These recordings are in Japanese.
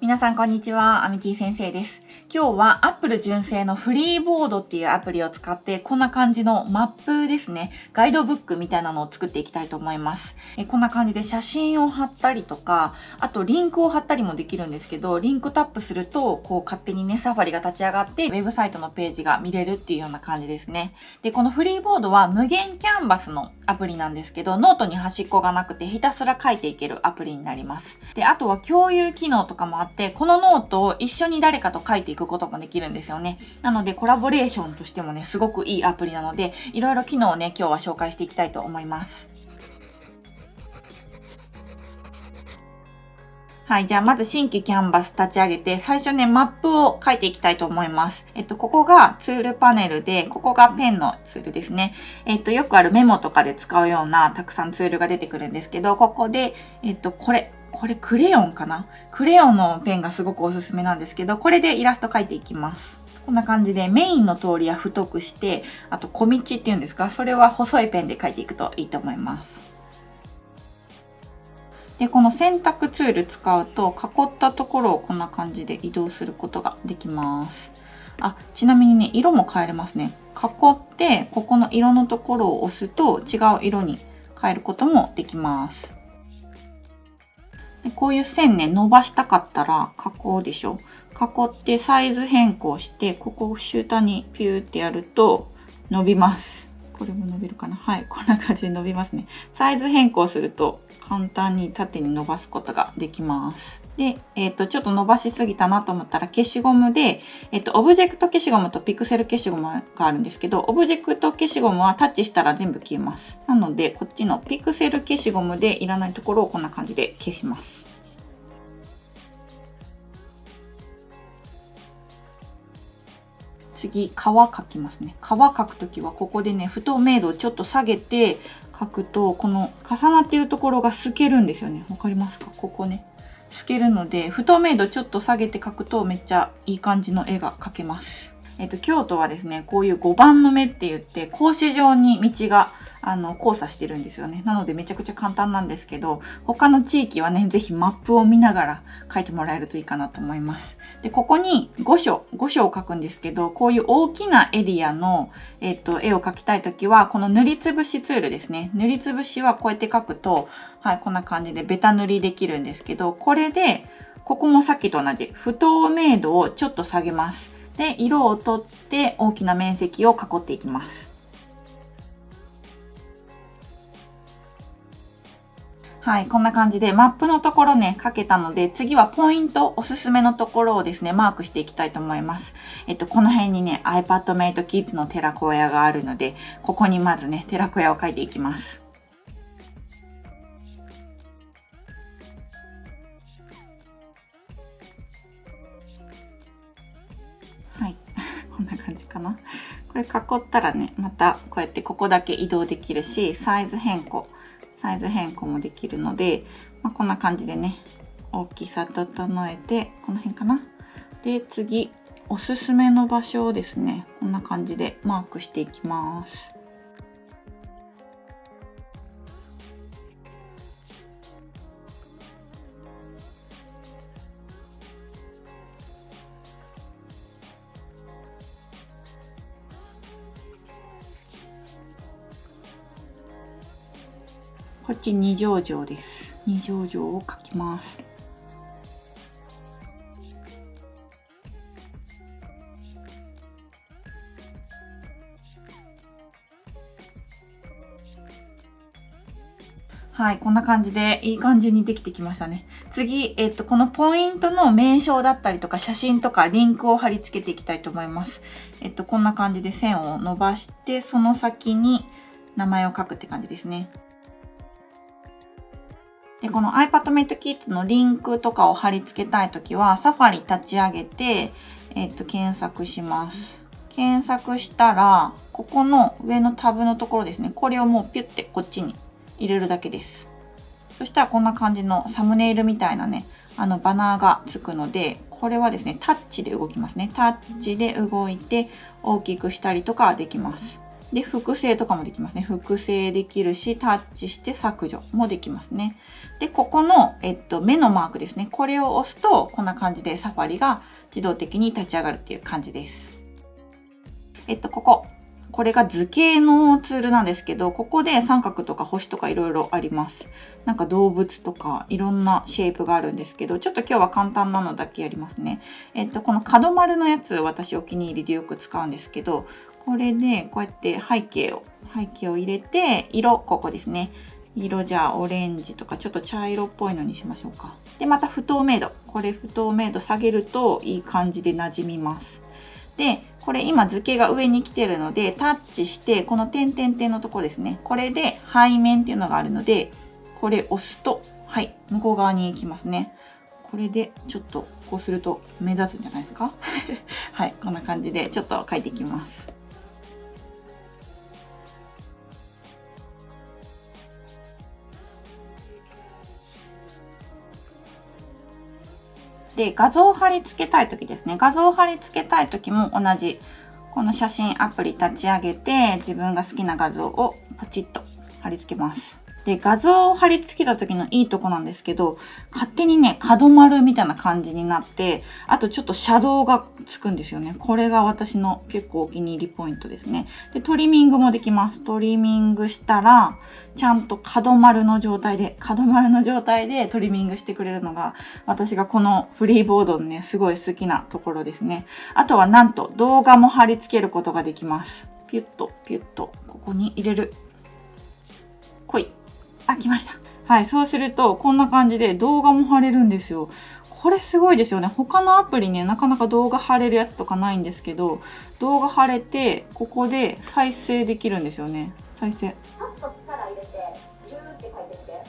皆さんこんにちは、アミティ先生です。今日は Apple 純正のフリーボードっていうアプリを使ってこんな感じのマップですね、ガイドブックみたいなのを作っていきたいと思います。こんな感じで写真を貼ったりとか、あとリンクを貼ったりもできるんですけど、リンクタップするとこう勝手にね、サファリが立ち上がってウェブサイトのページが見れるっていうような感じですね。で、このフリーボードは無限キャンバスのアプリなんですけど、ノートに端っこがなくてひたすら書いていけるアプリになります。で、あとは共有機能とかもあって、このノートを一緒に誰かと書いていくこともできるんですよね。なのでコラボレーションとしてもね、すごくいいアプリなので、いろいろ機能をね、今日は紹介していきたいと思います。はい。じゃあ、まず新規キャンバス立ち上げて、最初ね、マップを書いていきたいと思います。ここがツールパネルで、ここがペンのツールですね。よくあるメモとかで使うような、たくさんツールが出てくるんですけど、ここで、これクレヨンかな？クレヨンのペンがすごくおすすめなんですけど、これでイラスト描いていきます。こんな感じでメインの通りは太くして、あと小道っていうんですか、それは細いペンで描いていくといいと思います。で、この選択ツール使うと、囲ったところをこんな感じで移動することができます。ちなみにね、色も変えれますね。囲って、ここの色のところを押すと違う色に変えることもできます。で、こういう線ね、伸ばしたかったら、囲うでしょ。囲ってサイズ変更して、ここを下にピューってやると伸びます。これも伸びるかな？はい、こんな感じで伸びますね。サイズ変更すると簡単に縦に伸ばすことができます。で、ちょっと伸ばしすぎたなと思ったら消しゴムで、オブジェクト消しゴムとピクセル消しゴムがあるんですけど、オブジェクト消しゴムはタッチしたら全部消えます。なので、こっちのピクセル消しゴムでいらないところをこんな感じで消します。次、皮描きますね。皮描くときはここでね、不透明度をちょっと下げて描くと、この重なっているところが透けるんですよね。わかりますか？ここね。透けるので、不透明度ちょっと下げて描くとめっちゃいい感じの絵が描けます。京都はですね、こういう5番の目って言って、格子状に道が交差してるんですよね。なのでめちゃくちゃ簡単なんですけど、他の地域はね、ぜひマップを見ながら描いてもらえるといいかなと思います。で、ここに5章を描くんですけど、こういう大きなエリアの、絵を描きたいときは、この塗りつぶしツールですね。塗りつぶしはこうやって描くと、はい、こんな感じでベタ塗りできるんですけど、これで、ここもさっきと同じ不透明度をちょっと下げます。で、色を取って大きな面積を囲っていきます。はい、こんな感じでマップのところね、書けたので、次はポイント、おすすめのところをですね、マークしていきたいと思います。この辺にね、iPadMate Kids の寺子屋があるので、ここにまずね、寺子屋を書いていきます。はい、こんな感じかな。これ囲ったらね、またこうやってここだけ移動できるし、サイズ変更もできるので、こんな感じでね、大きさ整えて、この辺かな。で、次、おすすめの場所をですね、こんな感じでマークしていきます。こっち二条城です。二条城を描きます。はい、こんな感じでいい感じにできてきましたね。次、このポイントの名称だったりとか写真とかリンクを貼り付けていきたいと思います。こんな感じで線を伸ばして、その先に名前を書くって感じですね。で、この iPadMate Kids のリンクとかを貼り付けたいときは、サファリ立ち上げて、検索します。検索したら、ここの上のタブのところですね。これをもうピュッてこっちに入れるだけです。そしたらこんな感じのサムネイルみたいなね、バナーがつくので、これはですね、タッチで動きますね。タッチで動いて大きくしたりとかできます。で、複製とかもできますね。複製できるし、タッチして削除もできますね。で、ここの、目のマークですね。これを押すと、こんな感じでサファリが自動的に立ち上がるっていう感じです。これが図形のツールなんですけど、ここで三角とか星とかいろいろあります。なんか動物とかいろんなシェイプがあるんですけど、ちょっと今日は簡単なのだけやりますね。この角丸のやつ、私お気に入りでよく使うんですけど、これでこうやって背景を入れて、色、ここですね。色じゃあオレンジとかちょっと茶色っぽいのにしましょうか。で、また不透明度。これ不透明度下げるといい感じで馴染みます。で、これ今図形が上に来てるので、タッチして、この点々点のところですね。これで背面っていうのがあるので、これ押すと、はい、向こう側に行きますね。これでちょっとこうすると目立つんじゃないですかはい、こんな感じでちょっと描いていきます。で、画像を貼り付けたいときですね。画像を貼り付けたいときも同じ。この写真アプリ立ち上げて、自分が好きな画像をポチッと貼り付けます。で、画像を貼り付けた時のいいとこなんですけど、勝手にね、角丸みたいな感じになって、あとちょっとシャドウがつくんですよね。これが私の結構お気に入りポイントですね。で、トリミングもできます。トリミングしたら、ちゃんと角丸の状態でトリミングしてくれるのが、私がこのフリーボードのね、すごい好きなところですね。あとはなんと動画も貼り付けることができます。ピュッと、ピュッと、ここに入れる。来い。あ、来ました。はい、そうすると、こんな感じで動画も貼れるんですよ。これすごいですよね。他のアプリね、なかなか動画貼れるやつとかないんですけど、動画貼れて、ここで再生できるんですよね。再生。ちょっと力入れて、ギューって書いてみて。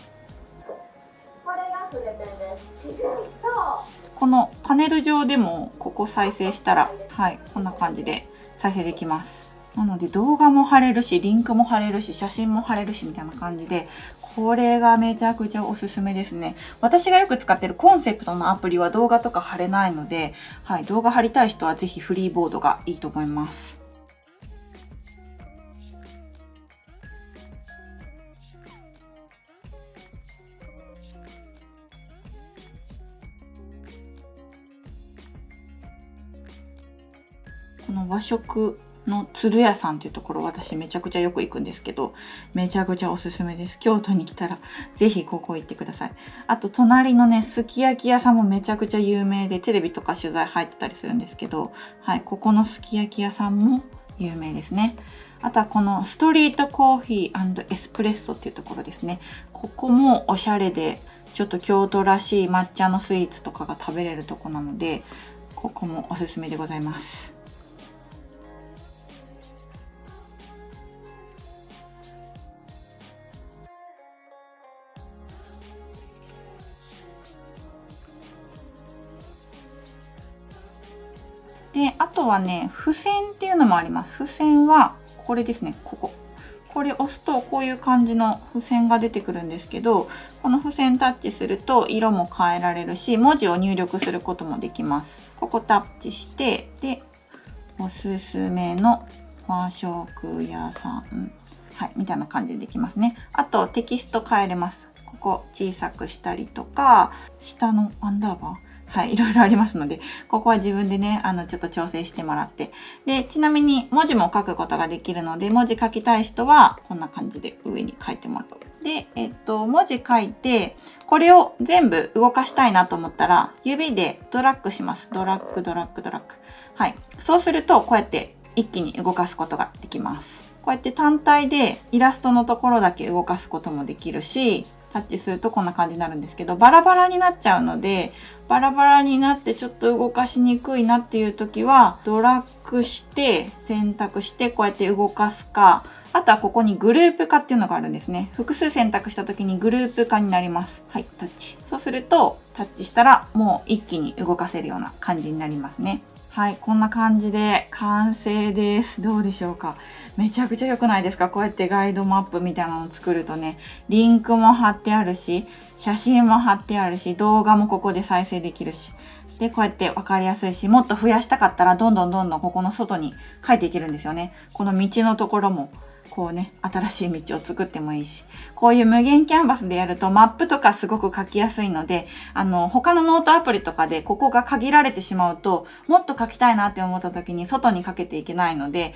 これが筆ペンです。そう。このパネル上でも、ここ再生したら、はい、こんな感じで再生できます。なので動画も貼れるし、リンクも貼れるし、写真も貼れるしみたいな感じで、これがめちゃくちゃおすすめですね。私がよく使ってるコンセプトのアプリは動画とか貼れないので、はい、動画貼りたい人はぜひフリーボードがいいと思います。この和食の鶴屋さんっていうところ、私めちゃくちゃよく行くんですけど、めちゃくちゃおすすめです。京都に来たらぜひここ行ってください。あと隣のね、すき焼き屋さんもめちゃくちゃ有名で、テレビとか取材入ってたりするんですけど、はい、ここのすき焼き屋さんも有名ですね。あとはこのストリートコーヒー&エスプレッソっていうところですね。ここもおしゃれで、ちょっと京都らしい抹茶のスイーツとかが食べれるとこなので、ここもおすすめでございます。で、あとはね、付箋っていうのもあります。付箋は、これですね、ここ。これ押すと、こういう感じの付箋が出てくるんですけど、この付箋タッチすると、色も変えられるし、文字を入力することもできます。ここタッチして、で、おすすめの和食屋さん。はい、みたいな感じでできますね。あと、テキスト変えれます。ここ小さくしたりとか、下のアンダーバー。はい、いろいろありますので、ここは自分でね、ちょっと調整してもらって。で、ちなみに文字も書くことができるので、文字書きたい人は、こんな感じで上に書いてもらう。で、文字書いて、これを全部動かしたいなと思ったら、指でドラッグします。ドラッグ、ドラッグ、ドラッグ。はい。そうすると、こうやって一気に動かすことができます。こうやって単体でイラストのところだけ動かすこともできるし、タッチするとこんな感じになるんですけど、バラバラになっちゃうので、バラバラになってちょっと動かしにくいなっていう時は、ドラッグして、選択してこうやって動かすか、あとはここにグループ化っていうのがあるんですね。複数選択した時にグループ化になります。はい、タッチ。そうすると、タッチしたらもう一気に動かせるような感じになりますね。はい、こんな感じで完成です。どうでしょうか。めちゃくちゃ良くないですか？こうやってガイドマップみたいなのを作るとね、リンクも貼ってあるし、写真も貼ってあるし、動画もここで再生できるし。で、こうやって分かりやすいし、もっと増やしたかったら、どんどんここの外に書いていけるんですよね。この道のところも、こうね、新しい道を作ってもいいし、こういう無限キャンバスでやるとマップとかすごく書きやすいので、他のノートアプリとかでここが限られてしまうと、もっと書きたいなって思った時に外にかけていけないので、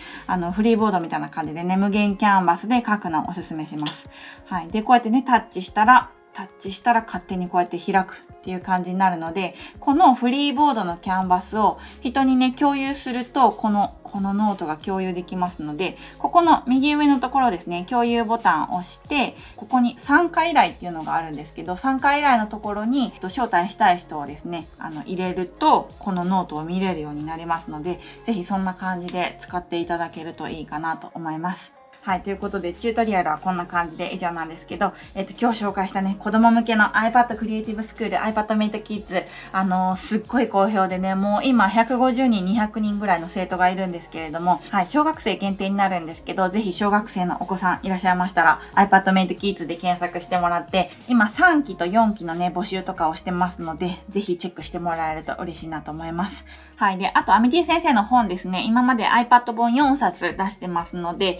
フリーボードみたいな感じでね、無限キャンバスで書くのをおすすめします。はい。で、こうやってね、タッチしたら勝手にこうやって開くっていう感じになるので、このフリーボードのキャンバスを人にね、共有すると、このノートが共有できますので、ここの右上のところですね、共有ボタンを押して、ここに参加依頼っていうのがあるんですけど、参加依頼のところに招待したい人をですね、入れると、このノートを見れるようになりますので、ぜひそんな感じで使っていただけるといいかなと思います。はい。ということで、チュートリアルはこんな感じで以上なんですけど、今日紹介したね、子供向けの iPad クリエイティブスクール、iPad Mate Kids、すっごい好評でね、もう今150人、200人ぐらいの生徒がいるんですけれども、はい。小学生限定になるんですけど、ぜひ小学生のお子さんいらっしゃいましたら、iPad Mate Kids で検索してもらって、今3期と4期のね、募集とかをしてますので、ぜひチェックしてもらえると嬉しいなと思います。はい。で、あと、アミティ先生の本ですね、今まで iPad 本4冊出してますので、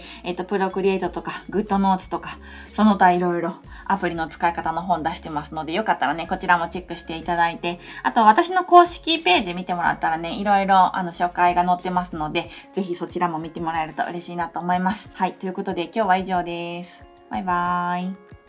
プロクリエイトとか、グッドノーツとか、その他いろいろアプリの使い方の本出してますので、よかったらね、こちらもチェックしていただいて、あと私の公式ページ見てもらったらね、いろいろ紹介が載ってますので、ぜひそちらも見てもらえると嬉しいなと思います。はい、ということで今日は以上です。バイバーイ。